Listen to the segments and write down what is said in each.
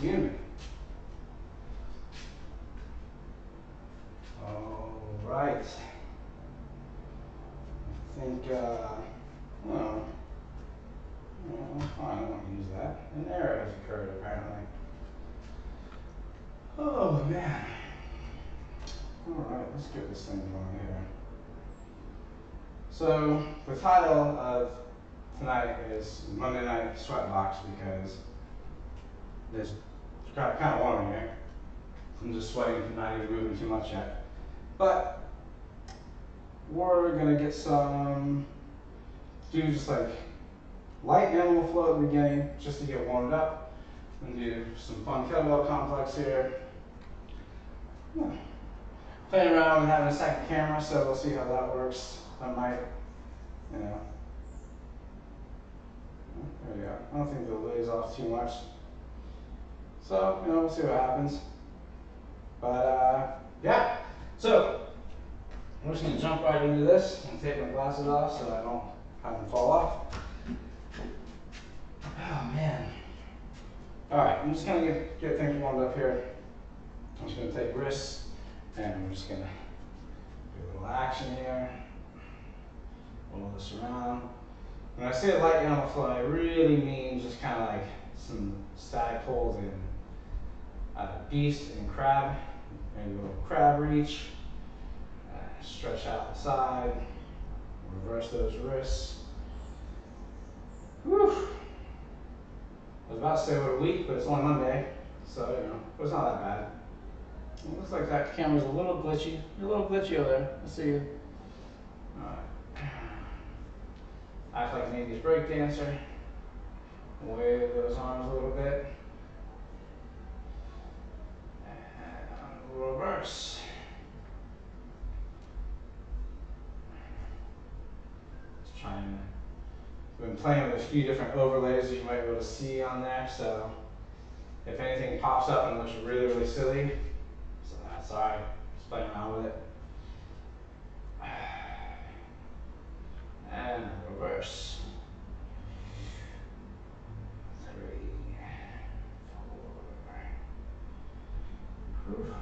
Excuse me. All right. I think, well, fine, I won't use that. An error has occurred, apparently. Oh, man. All right, let's get this thing going here. So, the title of tonight is Monday Night Sweatbox because it's kind of warm in here. I'm just sweating from not even moving too much yet. But we're gonna get some, do just like light animal flow at the beginning, just to get warmed up, and do some fun kettlebell complex here. Playing around with having a second camera, so we'll see how that works. I might, you know. There we go. I don't think the lid's off too much. So, you know, we'll see what happens. But, yeah. So, I'm just going to jump right into this and take my glasses off so I don't have them fall off. Oh, man. Alright, I'm just going to get things warmed up here. I'm just going to take wrists and I'm just going to do a little action here. Roll this around. When I say light animal flow, I really mean just kind of like some static pulls in beast and crab. Maybe a little crab reach. Stretch out the side. Reverse those wrists. Whew. I was about to say what a week, but it's only Monday, so you know, it's not that bad. It looks like that camera's a little glitchy. You're a little glitchy over there. I see you. Alright. Act like an 80s breakdancer. Wave those arms a little bit. And reverse. Just trying to. I've been playing with a few different overlays that you might be able to see on there, so if anything pops up and looks really, really silly, so that's alright. Just playing around with it. And reverse. 3, 4. Whew.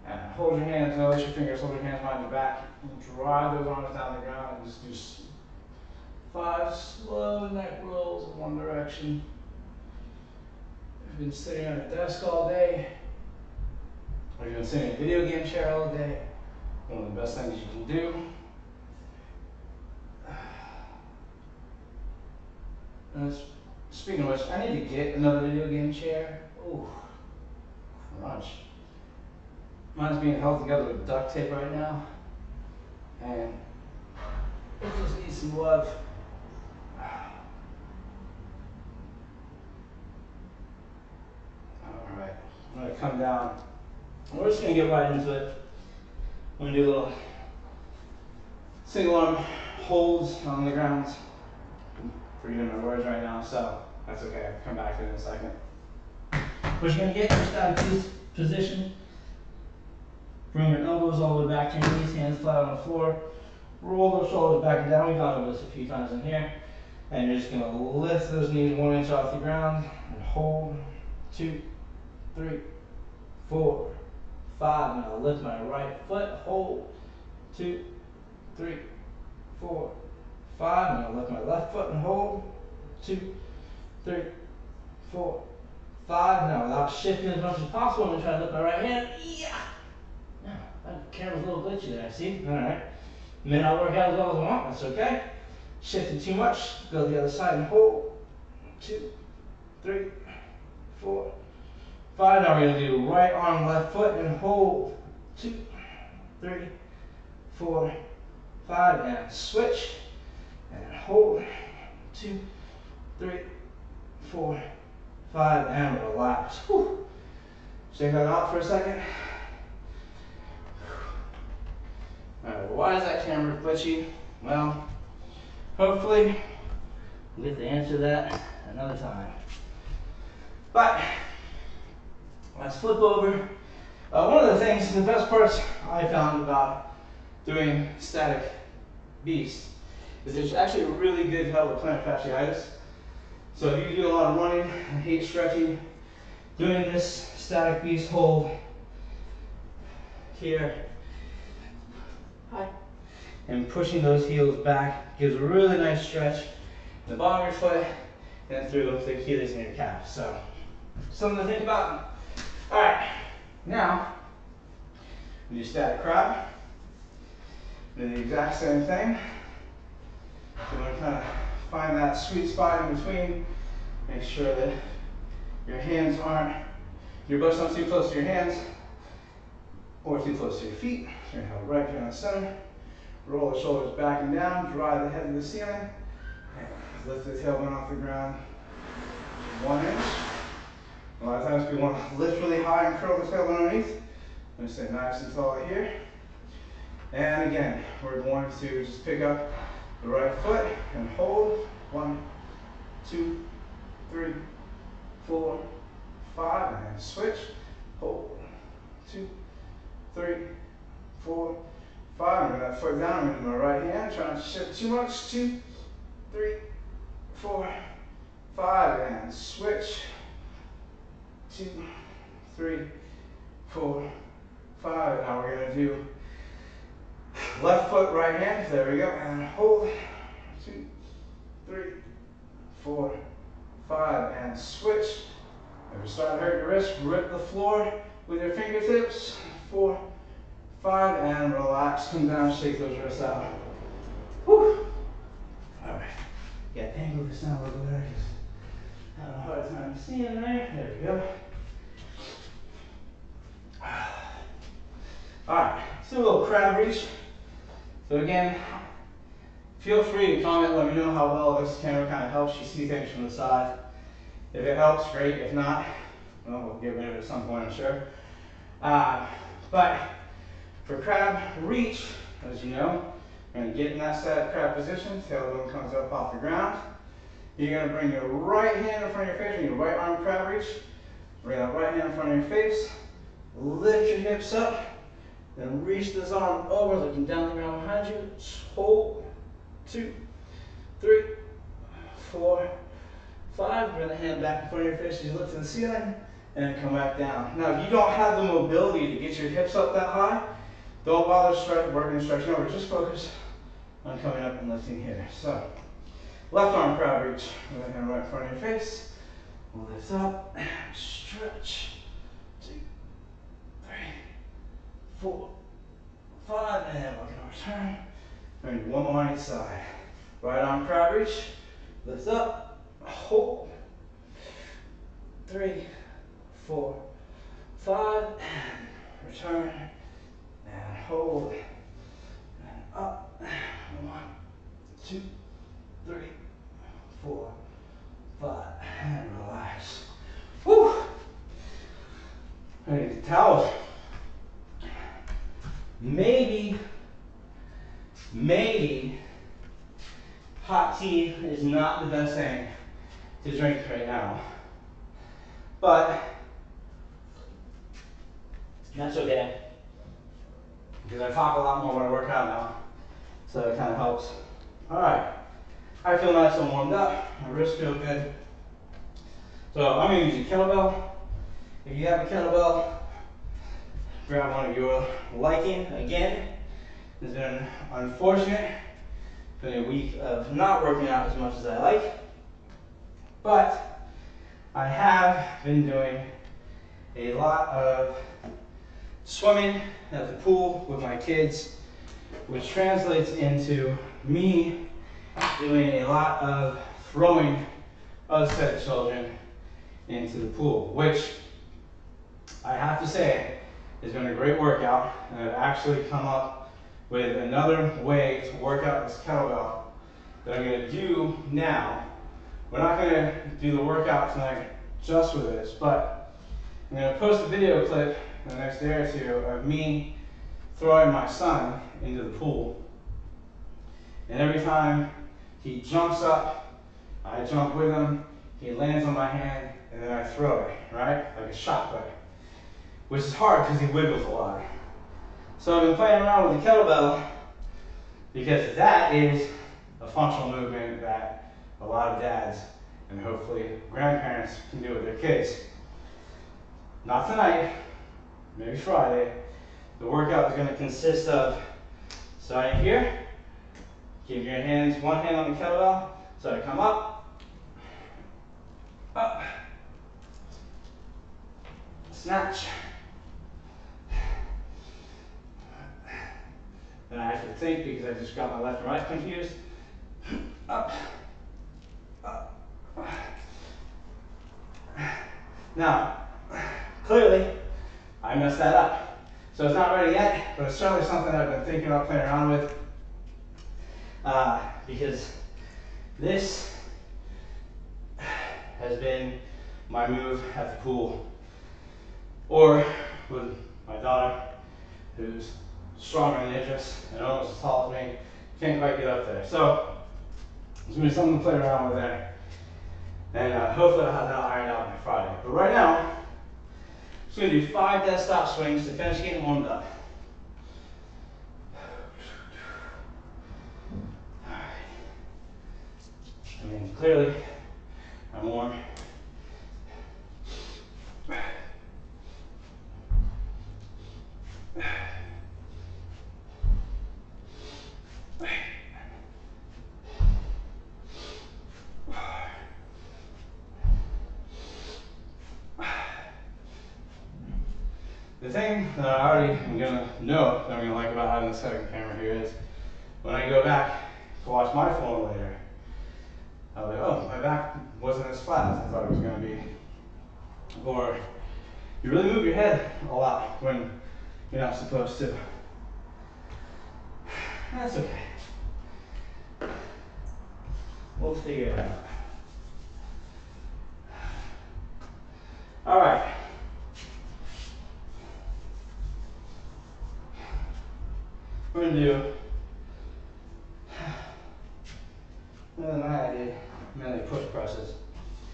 And hold your hands, no, let your fingers hold your hands behind your back. And drive those arms down the ground and just do 5 slow neck rolls in one direction. If you've been sitting at a desk all day, or you've been sitting in a video game chair all day, one of the best things you can do. And speaking of which, I need to get another video game chair. Ooh, crunch. Mine's being held together with duct tape right now, and it just needs some love. Alright, I'm going to come down. We're just going to get right into it. I'm going to do a little single arm holds on the ground. Forgetting my words right now, so that's okay. I'll come back to it in a second. We're just going to get your static position. Bring your elbows all the way back to your knees, hands flat on the floor. Roll those shoulders back and down. We've gone over this a few times in here. And you're just going to lift those knees 1 inch off the ground and hold. 2, 3, 4, 5. Now lift my right foot, hold. 2, 3, 4, 5. Now lift my left foot and hold. 2, 3, 4, 5. Now without shifting as much as possible, I'm going to try to lift my right hand. Yeah. Now, that camera's a little glitchy there, see? Alright. May not work out as well as I want, that's okay. Shifting too much, go to the other side and hold. 2, 3, 4, 5. Now we're going to do right arm, left foot, and hold. 2, 3, 4, 5, and switch. And hold. 2, 3, 4, 5, and relax. Whew. Shake that out for a second. Alright, why is that camera glitchy? Well, hopefully we'll get the answer to that another time. But let's flip over. One of the things, the best parts I found about doing static beast is it's actually really good to help with plantar fasciitis. So if you do a lot of running and hate stretching, doing this static beast hold here, hi, and pushing those heels back gives a really nice stretch in the bottom of your foot and through the Achilles and your calf. So something to think about. All right, now we do static crab. Do the exact same thing. So you want to kind of find that sweet spot in between. Make sure that your hands aren't, your butt's not too close to your hands or too close to your feet. So you're going to have it right here in the center. Roll the shoulders back and down, drive the head to the ceiling, and lift the tailbone off the ground 1 inch. A lot of times we want to lift really high and curl the tailbone underneath. I'm going to stay nice and tall here. And again, we're going to just pick up the right foot and hold. 1, 2, 3, 4, 5, and switch. Hold. 2, 3, 4, 5. Bring that foot down. I'm going to do my right hand. Try not to shift too much. 2, 3, 4, 5, and switch. 2, 3, 4, 5. Now we're going to do left foot, right hand. There we go. And hold. 2, 3, 4, 5, and switch. If you start to hurt your wrist, rip the floor with your fingertips. 4, 5, and relax. Come down, shake those wrists out. Whew. All right. Got to angle this down a little better because I have a hard time seeing there. There we go. All right. Let's do a little crab reach. So again, feel free to comment, let me know how well this camera kind of helps you see things from the side. If it helps, great. If not, well, we'll get rid of it at some point, I'm sure. But for crab reach, as you know, you're going to get in that static crab position, tailbone comes up off the ground. You're going to bring your right hand in front of your face, bring your right arm crab reach, bring that right hand in front of your face, lift your hips up, then reach this arm over, looking down the ground behind you. Hold. 2, 3, 4, 5. Bring the hand back in front of your face as you look to the ceiling and come back down. Now, if you don't have the mobility to get your hips up that high, don't bother working and stretching over. Just focus on coming up and lifting here. So, left arm crab reach. Right hand right in front of your face. Lift up and stretch. 2, 3, 4, 5, and we're going to return. And one more on each side. Right arm crab reach. Lift up. Hold. 3, 4, 5, and return. And hold. And up. 1, 2, 3, 4, 5, and relax. Woo! I need the towels. Maybe hot tea is not the best thing to drink right now, but that's okay, because I talk a lot more when I work out now, so it kind of helps. All right, I feel nice and warmed up, my wrists feel good. So I'm going to use a kettlebell. If you have a kettlebell, grab one of your liking. Again, it's been unfortunate. It's been a week of not working out as much as I like, but I have been doing a lot of swimming at the pool with my kids, which translates into me doing a lot of throwing other set of children into the pool, which I have to say has been a great workout, and I've actually come up with another way to work out this kettlebell that I'm going to do now. We're not going to do the workout tonight just with this, but I'm going to post a video clip in the next day or two of me throwing my son into the pool. And every time he jumps up, I jump with him, he lands on my hand, and then I throw it, right? Like a shot put. Which is hard because he wiggles a lot. So I've been playing around with the kettlebell because that is a a functional movement that a lot of dads and hopefully grandparents can do with their kids. Not tonight, maybe Friday. The workout is going to consist of starting here, keep your hands, one hand on the kettlebell, so I come up, snatch. Then I have to think because I just got my left and right confused. Up, up. Now, clearly, I messed that up. So it's not ready yet, but it's certainly something that I've been thinking about playing around with. Because this has been my move at the pool. Or with my daughter, who's stronger than Idris and almost as tall as me, can't quite get up there. So it's gonna be something to play around with there. And hopefully I'll have that ironed out by Friday. But right now, I'm just gonna do 5 dead stop swings to finish getting warmed up. Alright. I mean, clearly, I'm warm. The thing that I already am gonna know that I'm gonna like about having the second camera here is when I go back to watch my form later, I'll be like, oh, my back wasn't as flat as I thought it was gonna be. Or you really move your head a lot when you're not supposed to. That's okay. We'll figure it out. All right. We're gonna do another night I did mainly push presses.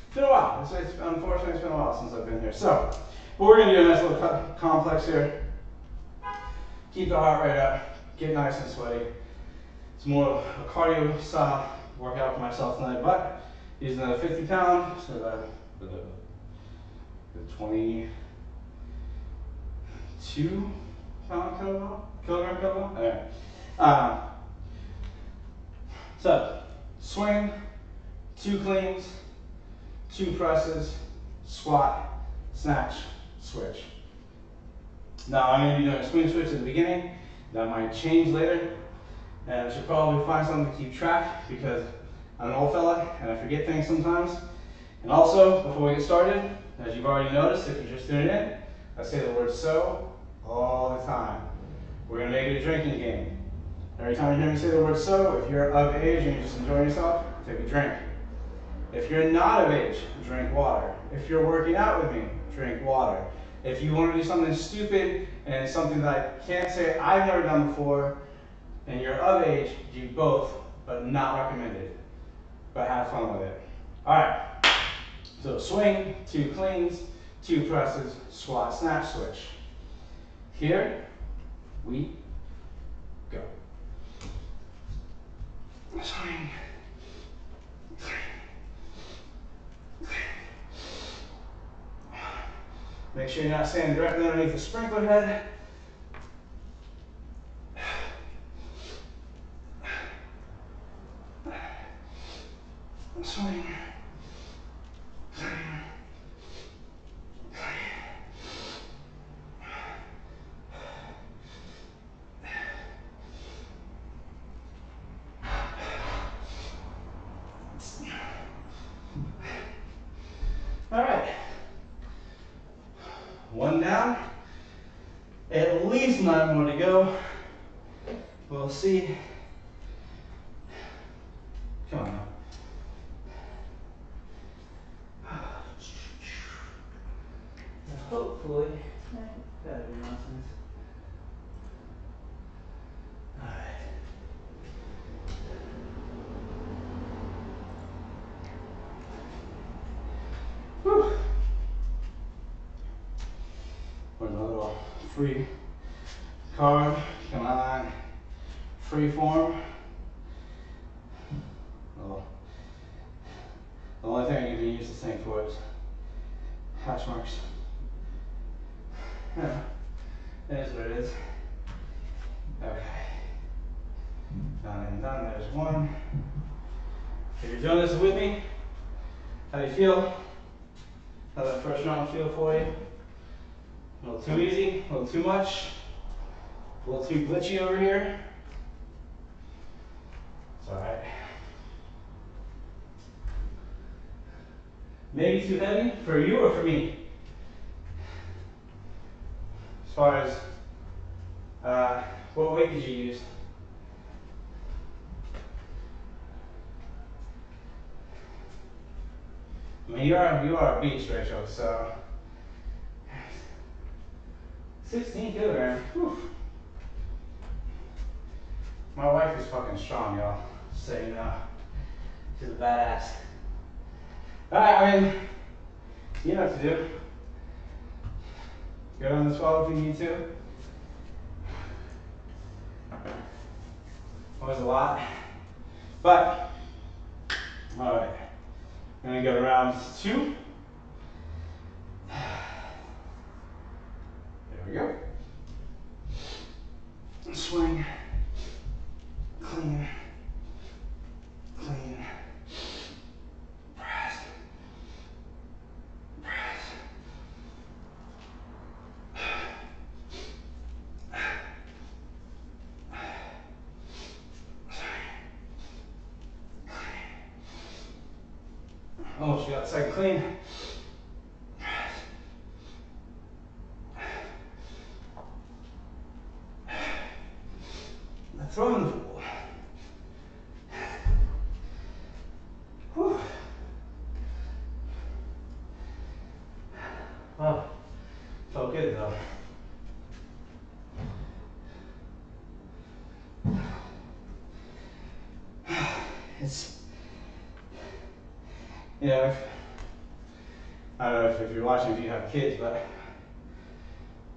It's been a while. Unfortunately, it's been a while since I've been here. So, but we're gonna do a nice little complex here. Keep the heart rate up. Get nice and sweaty. It's more of a cardio style workout for myself tonight, but using the 50 pound, so the 22 pound kilogram kettlebell. Anyway. So, swing, 2 cleans, 2 presses, squat, snatch, switch. Now I'm going to be doing a swing switch at the beginning. That might change later. And I should probably find something to keep track because I'm an old fella and I forget things sometimes. And also, before we get started, as you've already noticed, if you're just tuning in, I say the word so all the time. We're going to make it a drinking game. Every time you hear me say the word so, if you're of age and you're just enjoying yourself, take a drink. If you're not of age, drink water. If you're working out with me, drink water. If you want to do something stupid and something that I can't say I've never done before, and you're of age, do both, but not recommended. But have fun with it. Alright, so swing, 2 cleans, 2 presses, squat, snatch, switch. Here we go. Swing. Make sure you're not standing directly underneath the sprinkler head. Swing. All right. 1 down. At least 9 more to go. We'll see. Come on now. Hopefully, that'll be nonsense. All right. Whew. Put a little free carb, come on, free form. use this thing for is hash marks. Yeah, it is what it is. Okay. Done and done. There's one. If you're doing this with me, how do you feel? How does that first round feel for you? A little too easy? A little too much? A little too glitchy over here? It's alright. Maybe too heavy for you or for me? As far as what weight did you use? I mean, you are a beast, Rachel, so 16 kilograms. Whew. My wife is fucking strong, y'all. So you know, she's a badass. Alright, I mean, you know what to do. Go on the 12 if you need to. Always a lot. But, alright. I'm gonna go to round 2. There we go. Swing. Clean. Clean. Press. Press. Almost got the second clean. Throw in the pool. Whew. Oh, felt good though. It's, you know, I don't know if you're watching, if you have kids, but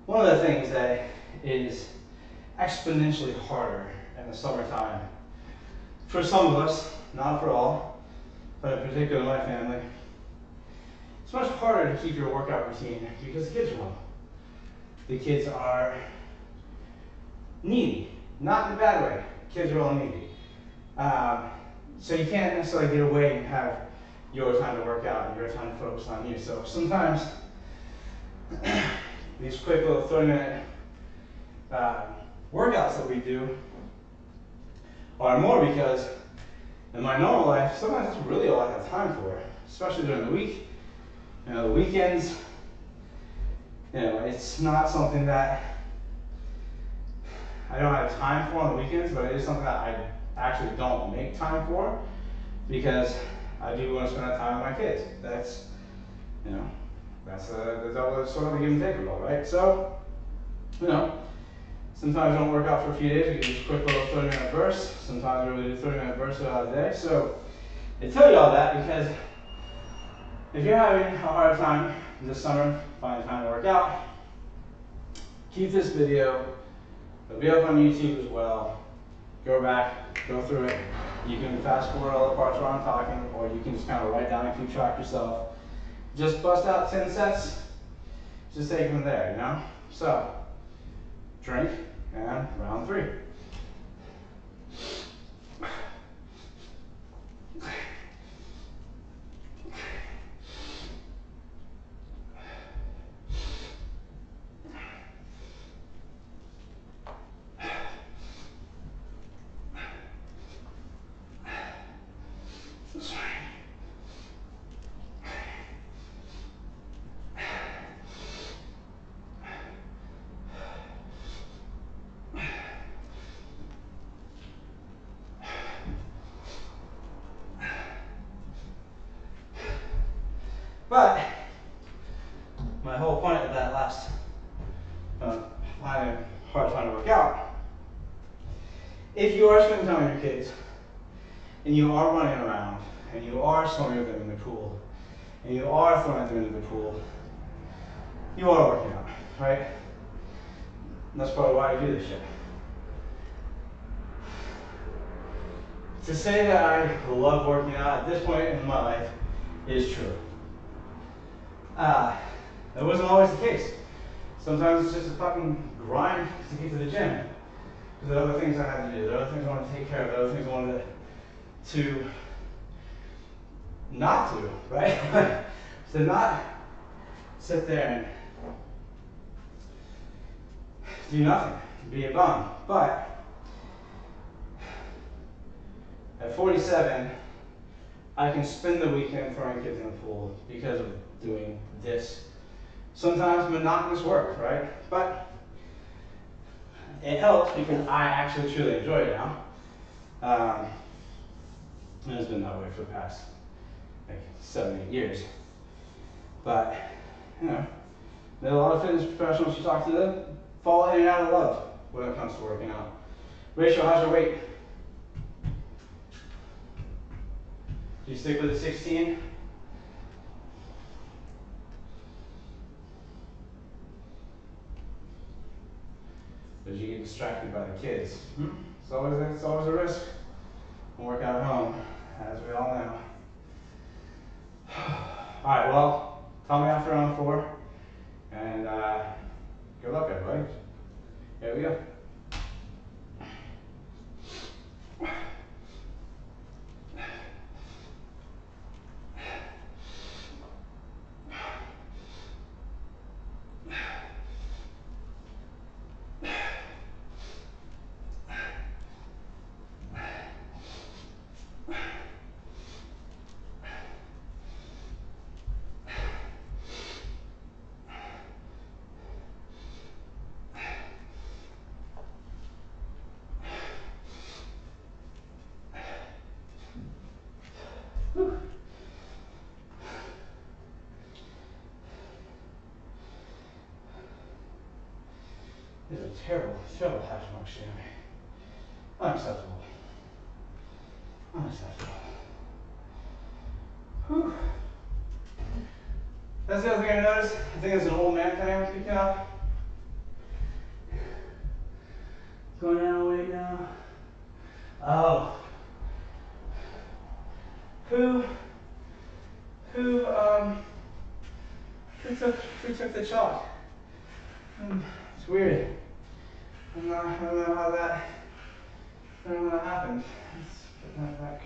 one of the things that is exponentially harder in the summertime, for some of us, not for all, but in particular my family, it's much harder to keep your workout routine because the kids are home. The kids are needy, not in a bad way. Kids are all needy. So you can't necessarily get away and have your time to work out and your time to focus on you. So sometimes these quick little 30-minute workouts that we do are more because in my normal life, sometimes that's really all I have time for, especially during the week. You know, the weekends, you know, it's not something that I don't have time for on the weekends, but it is something that I actually don't make time for because I do want to spend that time with my kids. That's, you know, that's sort of a give and take role, right? So, you know, sometimes I don't work out for a few days. We do just quick little 30-minute bursts. Sometimes we really do 30-minute bursts throughout the day. So I tell you all that because if you're having a hard time this summer finding time to work out, keep this video. It'll be up on YouTube as well. Go back, go through it. You can fast forward all the parts where I'm talking, or you can just kind of write down and keep track yourself. Just bust out 10 sets. Just take them there, you know? So, drink, and round 3. But my whole point of that last finding hard time to work out, if you are spending time with your kids and you are running around and you are swimming with them in the pool and you are throwing them into the pool, you are working out, right? And that's probably why I do this shit. To say that I love working out at this point in my life is true. That wasn't always the case. Sometimes it's just a fucking grind to get to the gym. Because there are other things I had to do, there are other things I wanted to take care of, there are other things I wanted to not do, right? To not sit there and do nothing, be a bum. But at 47, I can spend the weekend throwing kids in the pool because of doing this. Sometimes monotonous work, right? But it helps because I actually truly enjoy it now. And it's been that way for the past like 7, 8 years. But, you know, there are a lot of fitness professionals you talk to that fall in and out of love when it comes to working out. Rachel, how's your weight? Do you stick with the 16? Or did you get distracted by the kids? It's always a risk when working out at home, as we all know. Alright, well, tell me after round 4. And good luck, everybody. Here we go. Whew. These are terrible, terrible hash marks, Jeremy. Unacceptable. Unacceptable. Whew. That's the other thing I noticed. I think it's an old man thing I'm picking up. Going down a weight now. Oh. Who took the chalk? It's weird. I don't know how that happened. Let's put that back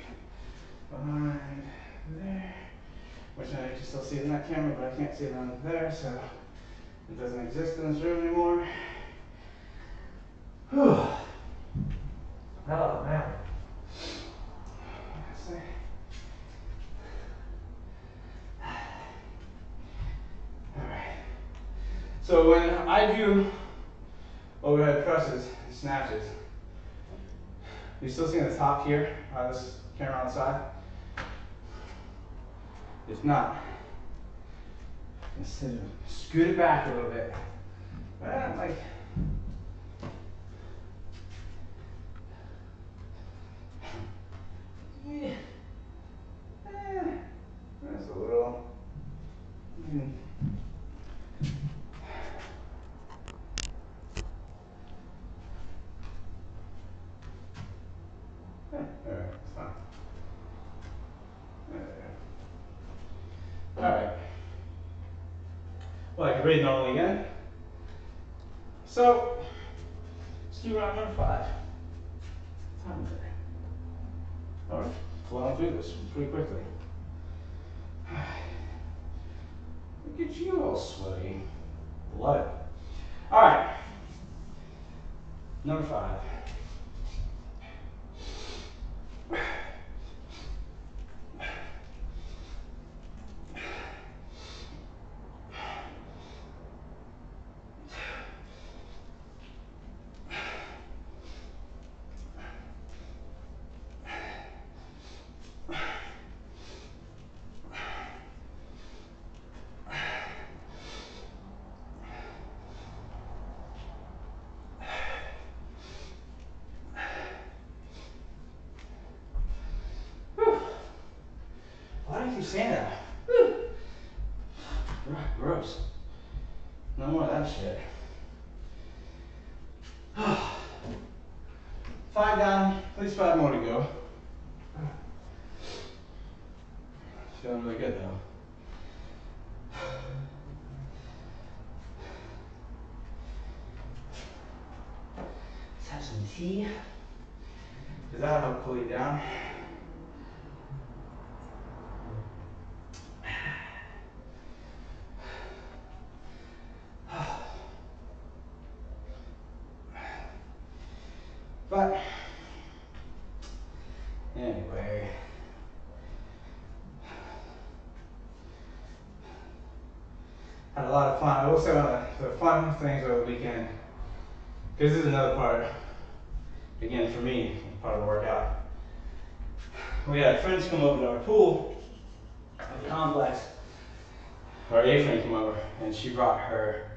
behind there. Which I can still see it in that camera, but I can't see it on there, so it doesn't exist in this room anymore. Whew. Oh man. Alright. So when I do overhead presses and snatches, you still seeing the top here on this camera on the side? If not, instead of scoot it back a little bit. Like yeah. That's a little. Alright, it's fine. Alright. Well, I can breathe normally again. So, let's do round number 5. Time there. Alright, flowing through this pretty quickly. Look at you all sweaty. Love it. Alright. Number 5. Why do you keep saying that? Gross. No more of that shit. 5 down, at least 5 more to go. Feeling really good though. some tea, because that'll help cool you down. But anyway, had a lot of fun. I will say one of the fun things over the weekend, because this is another part, again for me, part of the workout. We had friends come over to our pool at the complex. Our A friend came over and she brought her,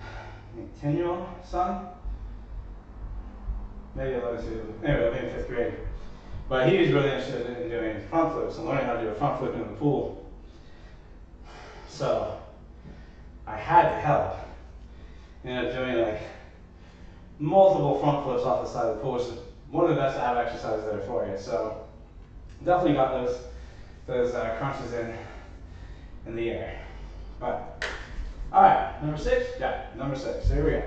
I think, 10-year-old son, maybe 11, anyway, maybe 5th grade. But he was really interested in doing front flips and learning how to do a front flip in the pool. So I had to help. Ended up doing like multiple front flips off the side of the pool, which is one of the best ab exercises that are for you. So definitely got those crunches in the air. But all right, number 6. Yeah, number 6. Here we go.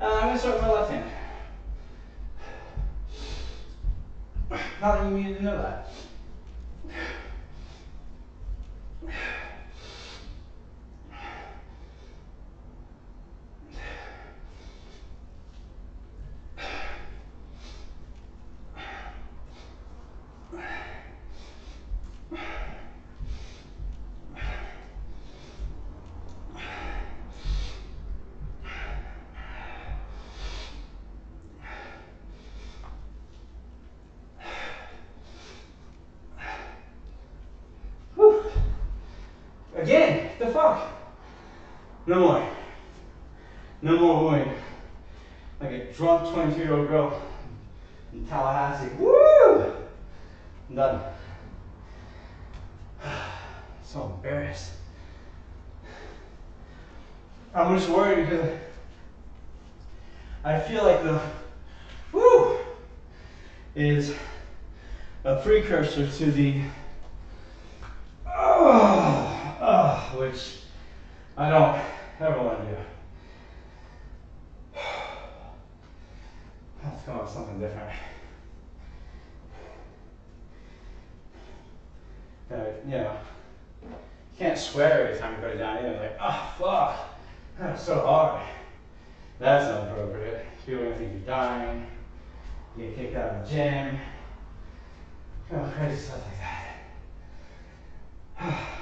I'm gonna start with my left hand. Not that you needed to know that. Whew. Again, the fuck? No more. No more wooing. Like a drunk 22-year-old girl in Tallahassee. Woo! I'm done. So embarrassed. I'm just worried because I feel like the woo is a precursor to the which I don't ever want to do. Let's come up with something different. You know, you can't swear every time you put it down either. Like, oh fuck, that's so hard. That's inappropriate. People are gonna think you're dying. You get kicked out of the gym. Crazy stuff like that.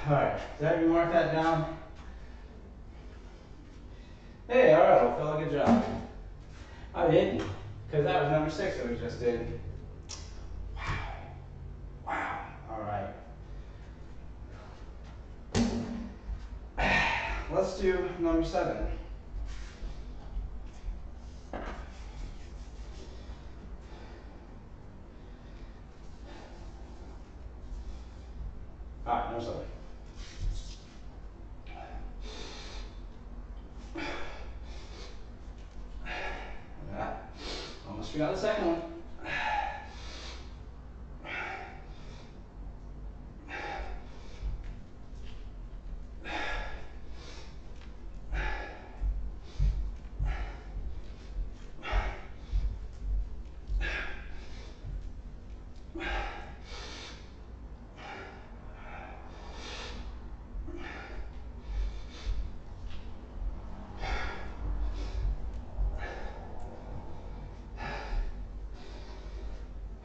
Alright, did I mark that down? Hey, alright, well, Phil, good job. I didn't, because that was number 6 that we just did. Wow. Wow. Alright. Let's do number 7. Alright, number 7. Almost forgot the second one.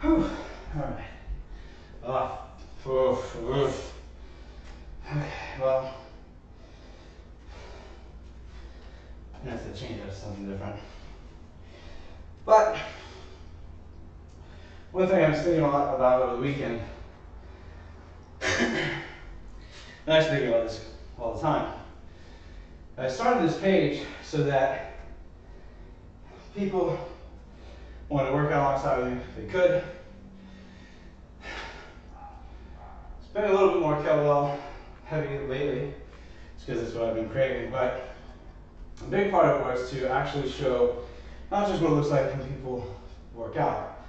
Whew. Alright. Oof, oof. Okay, well, I'm gonna have to change that to something different. But one thing I was thinking a lot about over the weekend, and I actually think about this all the time. I started this page so that people want to work out alongside me if they could. It's been a little bit more kettlebell heavy lately, just because it's what I've been craving, but a big part of it was to actually show not just what it looks like when people work out,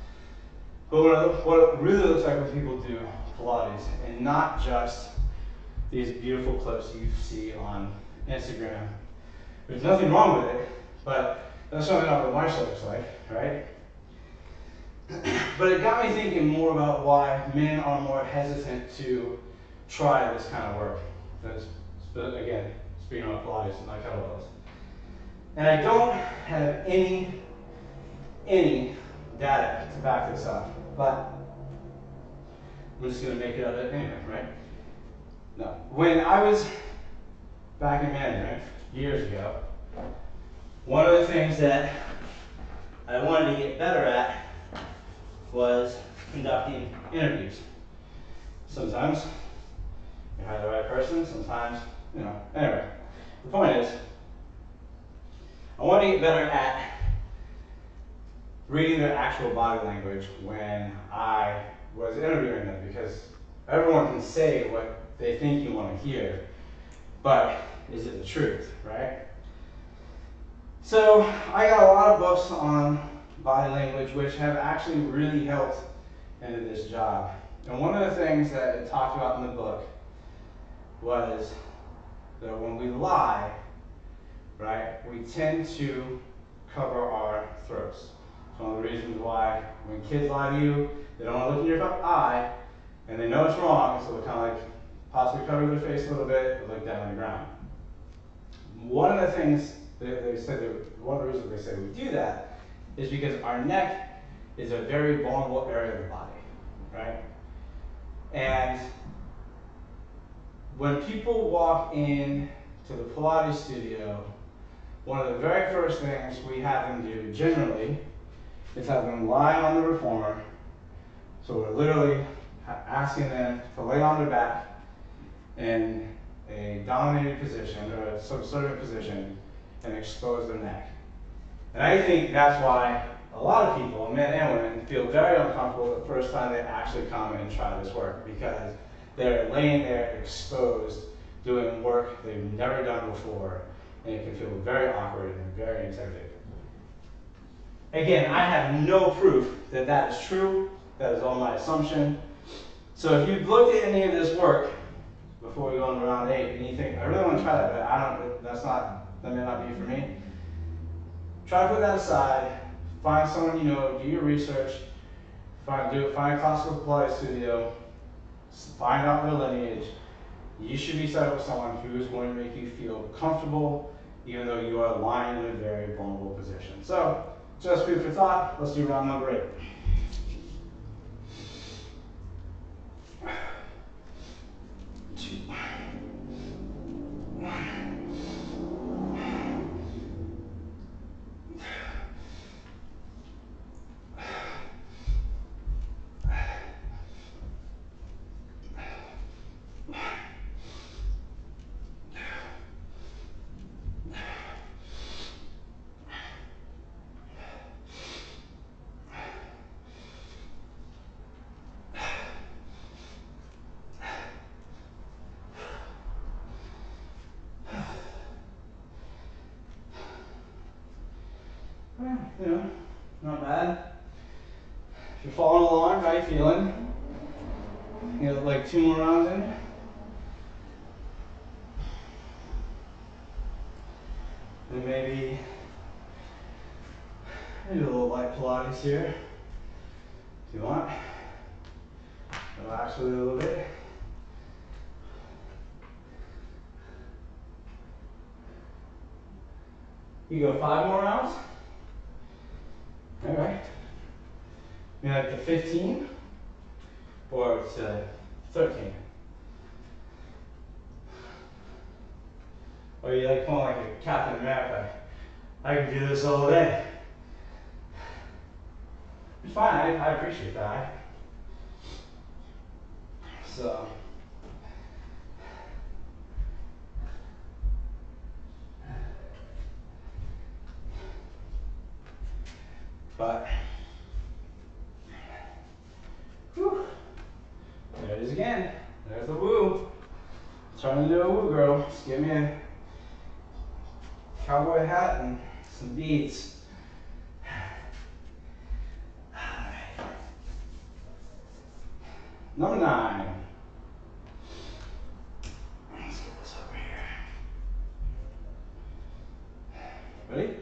but what it really looks like when people do Pilates, and not just these beautiful clips you see on Instagram. There's nothing wrong with it, but That's certainly not what my show looks like, right? But it got me thinking more about why men are more hesitant to try this kind of work. That's, again, speaking of Pilates and my kettlebells. And I don't have any data to back this up, but I'm just going to make it up anyway, right? No. When I was back in management years ago, one of the things that I wanted to get better at was conducting interviews. Sometimes you hire the right person, sometimes, anyway. The point is, I wanted to get better at reading their actual body language when I was interviewing them, because everyone can say what they think you want to hear, but is it the truth, right? So I got a lot of books on body language which have actually really helped into this job. And one of the things that it talked about in the book was that when we lie, right, we tend to cover our throats. It's one of the reasons why when kids lie to you, they don't want to look in your eye, and they know it's wrong, so they kind of like possibly cover their face a little bit, but look down on the ground. One of the things they said, one of the reasons they say we do that is because our neck is a very vulnerable area of the body, right? And when people walk in to the Pilates studio, one of the very first things we have them do generally is have them lie on the reformer. So we're literally asking them to lay on their back in a dominated position or a subservient position and expose their neck. And I think that's why a lot of people, men and women, feel very uncomfortable the first time they actually come and try this work, because they're laying there exposed, doing work they've never done before, and it can feel very awkward and very intimidating. Again, I have no proof that that is true. That is all my assumption. So if you've looked at any of this work before we go into round 8 and you think, I really want to try that, but that may not be for me, try to put that aside, find someone you know, do your research, find a classical Pilates studio, find out their lineage. You should be set up with someone who is going to make you feel comfortable, even though you are lying in a very vulnerable position. So, just food for thought. Let's do round number 8. Not bad. If you're following along, how are you feeling? You got like 2 more rounds in? And maybe a little light Pilates here, if you want. Relax a little bit. You go 5 more rounds? Alright. You like to 15 or to 13? Or you like pulling like a Captain America? I can do this all day. It's fine, I appreciate that. So, but, whew, there it is again. There's the woo. Turn into a woo girl. Just give me a cowboy hat and some beads. Alright. Number 9. Let's get this over here. Ready?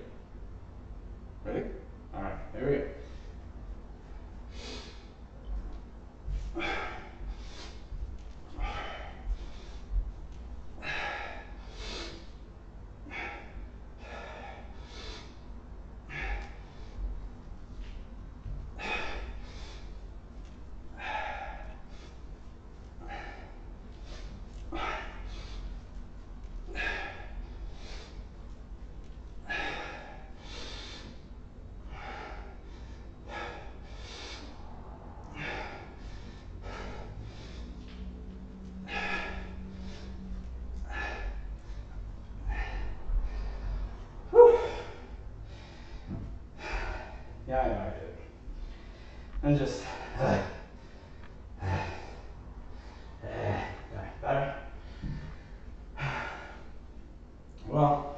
Yeah, I know I did. And just, better. Well,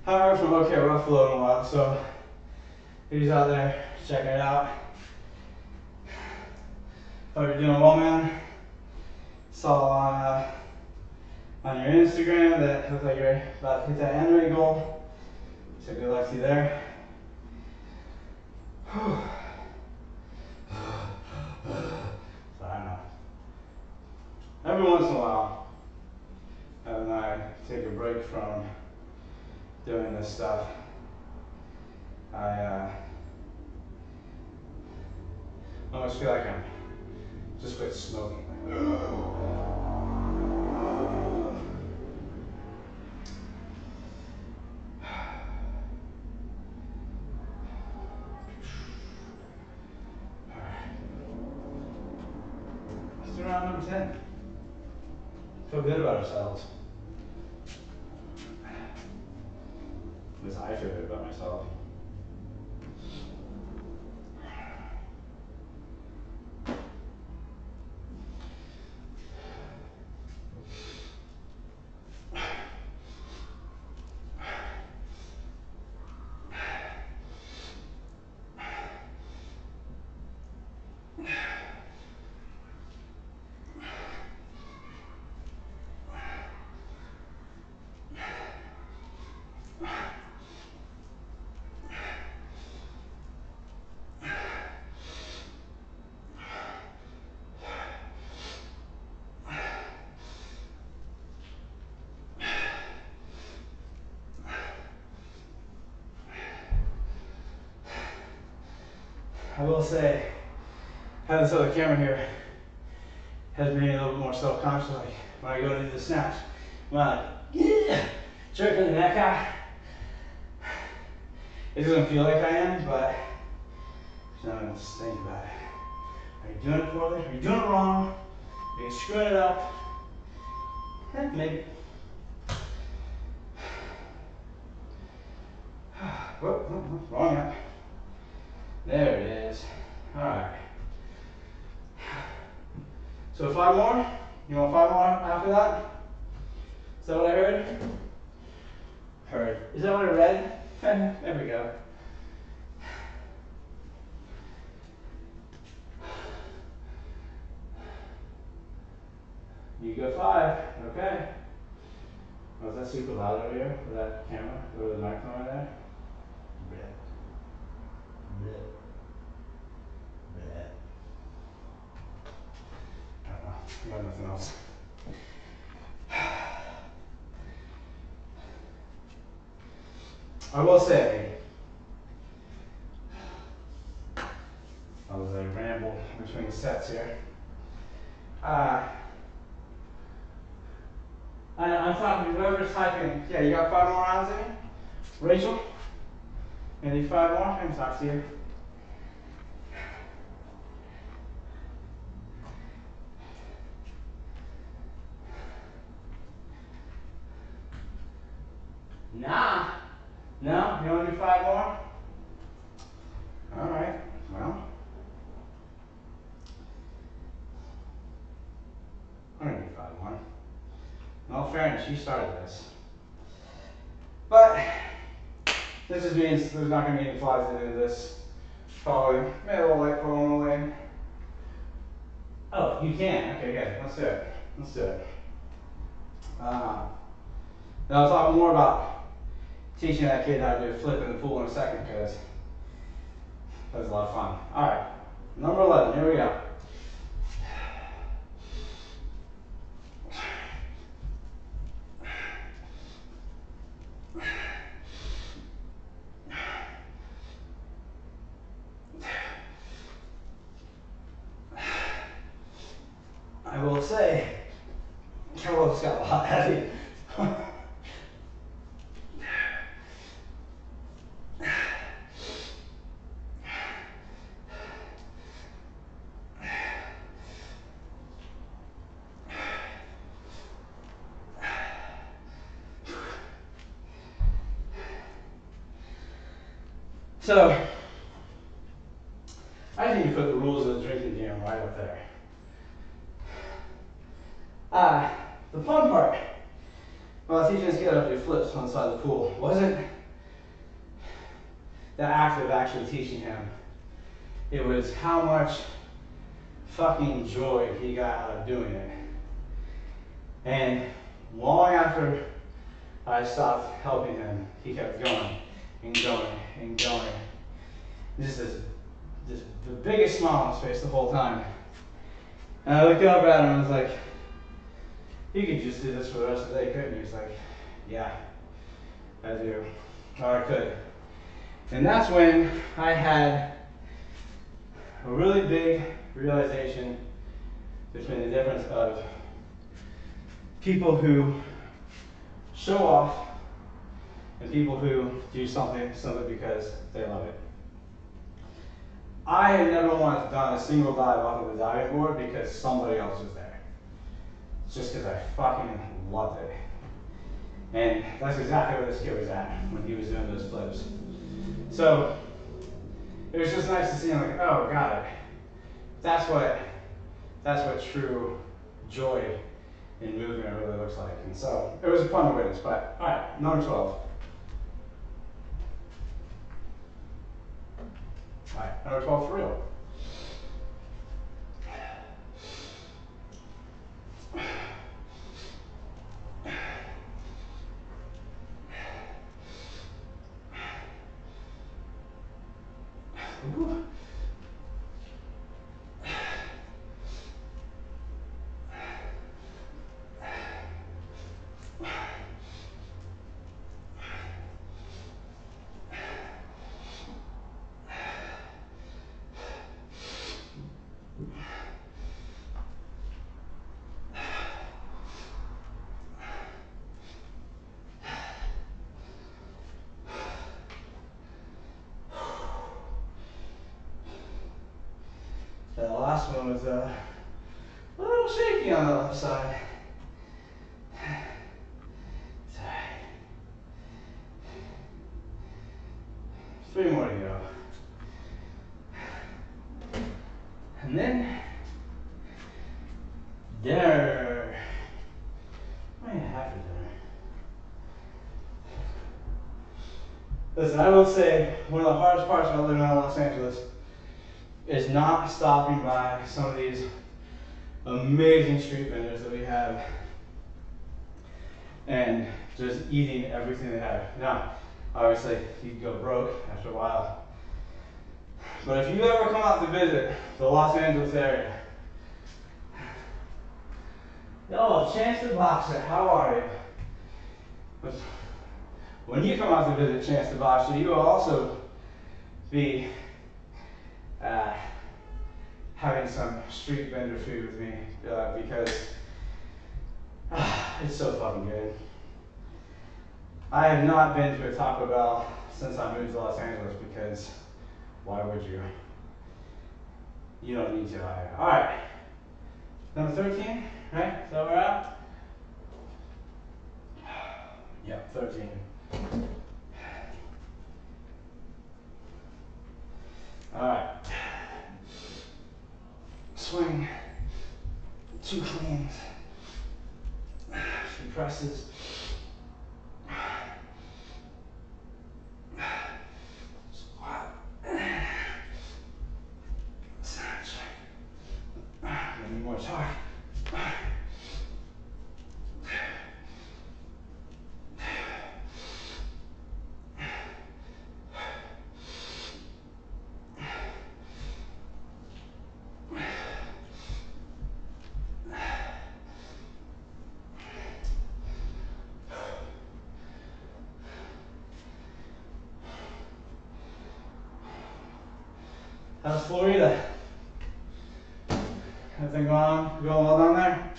haven't heard from OK Ruffalo in a while, so if he's out there checking it out. Hope you're doing well, man. Saw on your Instagram that looked like you're about to hit that end rate goal. So good luck to you there. So I don't know. Every once in a while, when I take a break from doing this stuff, I almost feel like I'm just quit smoking. Let's do round number 10. Feel good about ourselves. At least I feel good about myself. I will say, having this other camera here has made me a little bit more self-conscious. Like when I go to do the snatch, I'm like, yeah, jerking the neck out. It doesn't feel like I am, but now I'm just think about it. Are you doing it poorly? Are you doing it wrong? Are you screwing it up? Maybe. Whoop, wrong app. There it is. All right. So 5 more? You want 5 more after that? Is that what I heard? Heard. Is that what I read? There we go. You go 5. Okay. Was that super loud over here with that camera? Or the microphone right there? Bleh. Bleh. Bleh. I don't know. I got nothing else. I will say, I was a ramble between sets here. I'm talking to whoever's typing. Yeah, you got 5 more rounds in you? Rachel? Maybe 5 more? I can talk to you. Nah. No? You want to do 5 more? Alright. Well, I'm going to do 5 more. In all fairness, you started this. But this just means there's not going to be any flies to do this. Probably. Maybe a little light pulling. Oh, you can. Okay, good. Let's do it. Let's do it. Now I'll talk more about teaching that kid how to do a flip in the pool in a second because that was a lot of fun. Alright, number 11, here we go. I will say, Carlos got a lot heavy. So, right there. The fun part while teaching this kid how to do flips on the side of the pool wasn't the act of actually teaching him. It was how much fucking joy he got out of doing it. And long after I stopped helping him, he kept going and going and going. Just the biggest smile on his face the whole time. And I looked up at him and I was like, you could just do this for the rest of the day, couldn't you? He's like, yeah, I do. Or I could. And that's when I had a really big realization between the difference of people who show off and people who do something because they love it. I had never once done a single dive off of the diving board because somebody else was there. It's just because I fucking loved it. And that's exactly where this kid was at when he was doing those flips. So it was just nice to see him like, oh, got it. That's what true joy in movement really looks like. And so it was fun to witness. But all right, number 12. All right, number 12 for real. Ooh. That last one was a little shaky on the left side. It's all right. 3 more to go. And then dinner. I ain't half for dinner. Listen, I will say one of the hardest parts about living out of Los Angeles is not stopping by some of these amazing street vendors that we have and just eating everything they have. Now, obviously, you'd go broke after a while. But if you ever come out to visit the Los Angeles area, oh, Chance the Boxer, how are you? When you come out to visit Chance the Boxer, you will also be having some street vendor food with me because it's so fucking good. I have not been to a Taco Bell since I moved to Los Angeles because why would you? You don't need to either. All right, number 13, right? Is that where we're at? Yep, 13. All right. Swing 2 cleans, 3 presses. Squat. Snatch. Maybe more talk. How's Florida? Everything going well down there?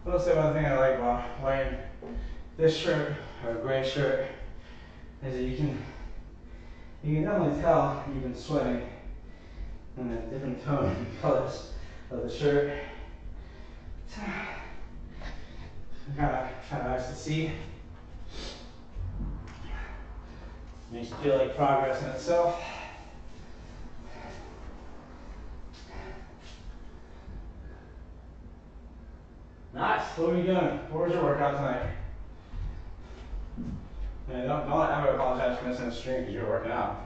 I will say one thing I like about wearing this shirt or gray shirt is that you You can definitely tell you've been sweating in the different tone and colors of the shirt. Kind of nice to see. Makes you feel like progress in itself. Nice. What are you doing? What was your workout tonight? Man, don't ever apologize for missing a stream because you're working out.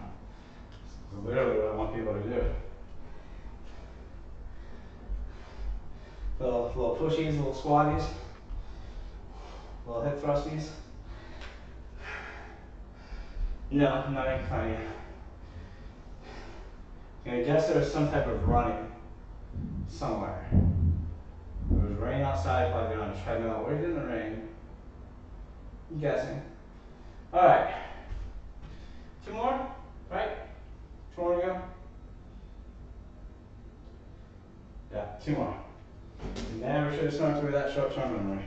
It's literally what I want people to do. Little pushies, little squatties, little hip thrusties. No, I'm not making fun of you. I guess there was some type of running somewhere. It was raining outside, probably on a treadmill. Where are you in the rain? I'm guessing. Alright. 2 more, right? 2 more to go? Yeah, 2 more. Never should have started with that short-term memory.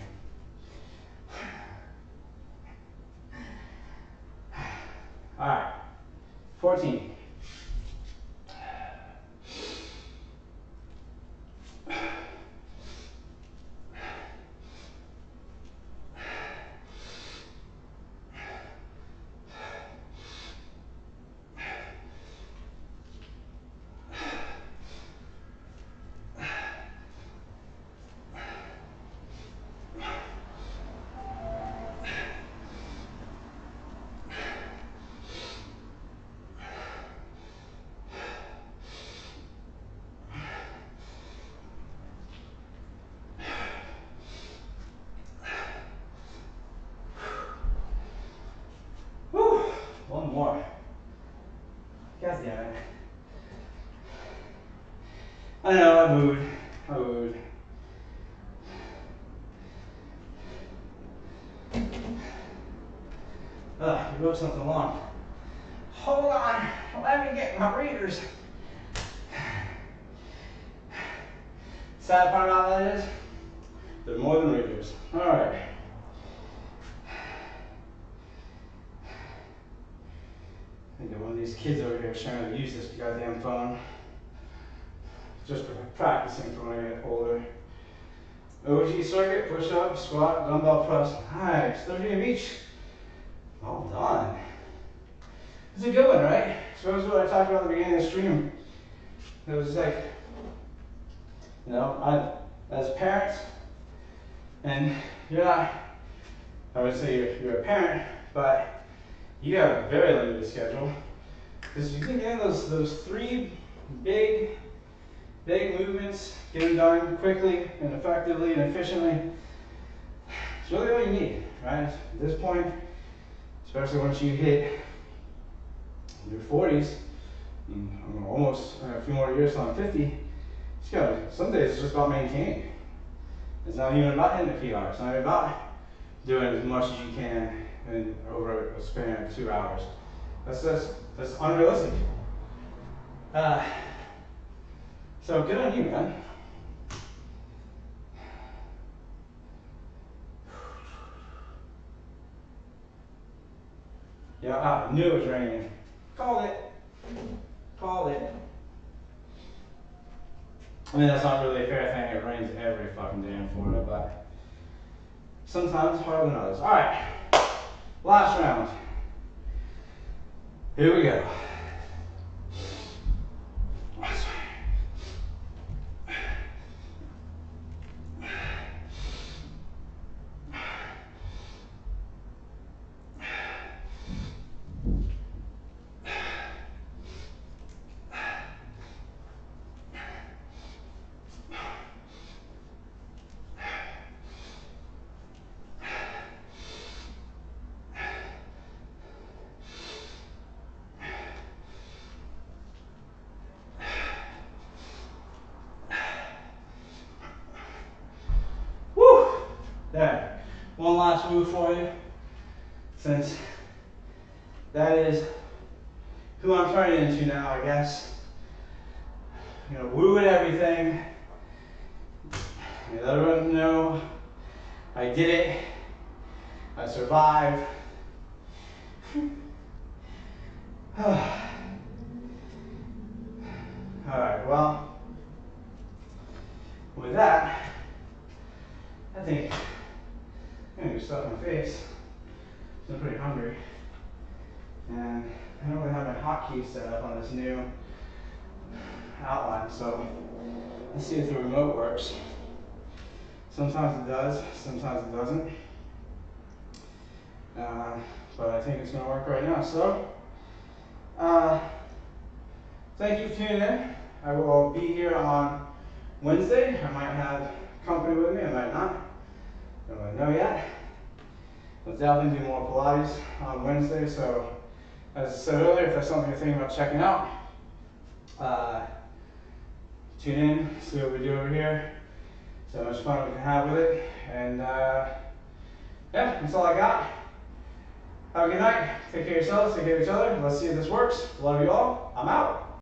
Alright. 14. One more. God damn it. I know, I moved. You wrote something long. Hold on, let me get my readers. Sad part about that is, they're more than readers. Alright. I think one of these kids over here trying to use this goddamn phone. Just for practicing for when I get older. OG circuit, push up, squat, dumbbell press. Nice, 30 of each. Well done. It's a good one, right? So that's what I talked about at the beginning of the stream. It was like, as parents, and you're not, I would say you're a parent, but you have a very limited schedule. Because you can get in those 3 big movements, get them done quickly and effectively and efficiently. It's really all you need, right? At this point, especially once you hit your 40s, I'm almost a few more years till I'm 50. Some days it's just about maintaining. It's not even about hitting the PR. It's not even about doing as much as you can over a span of 2 hours. That's unrealistic. So good on you, man. Yeah, I knew it was raining. Called it. I mean, that's not really a fair thing. It rains every fucking day in Florida, but sometimes harder than others. All right, last round. Here we go. There. One last move for you, since that is who I'm turning into now, I guess. Woo and everything. Let everyone know I did it. I survived. Alright, well, with that, I think I'm gonna stuff my face. So I'm pretty hungry. And I don't really have my hotkey set up on this new outline, so let's see if the remote works. Sometimes it does, sometimes it doesn't. But I think it's going to work right now. So, thank you for tuning in. I will be here on Wednesday. I might have company with me, I might not. Don't really know yet. I'll definitely do more Pilates on Wednesday. So, as I said earlier, if that's something you're thinking about checking out, tune in, see what we do over here. So much fun we can have with it. And yeah, that's all I got. Have a good night. Take care of yourselves, take care of each other. Let's see if this works. Love you all. I'm out.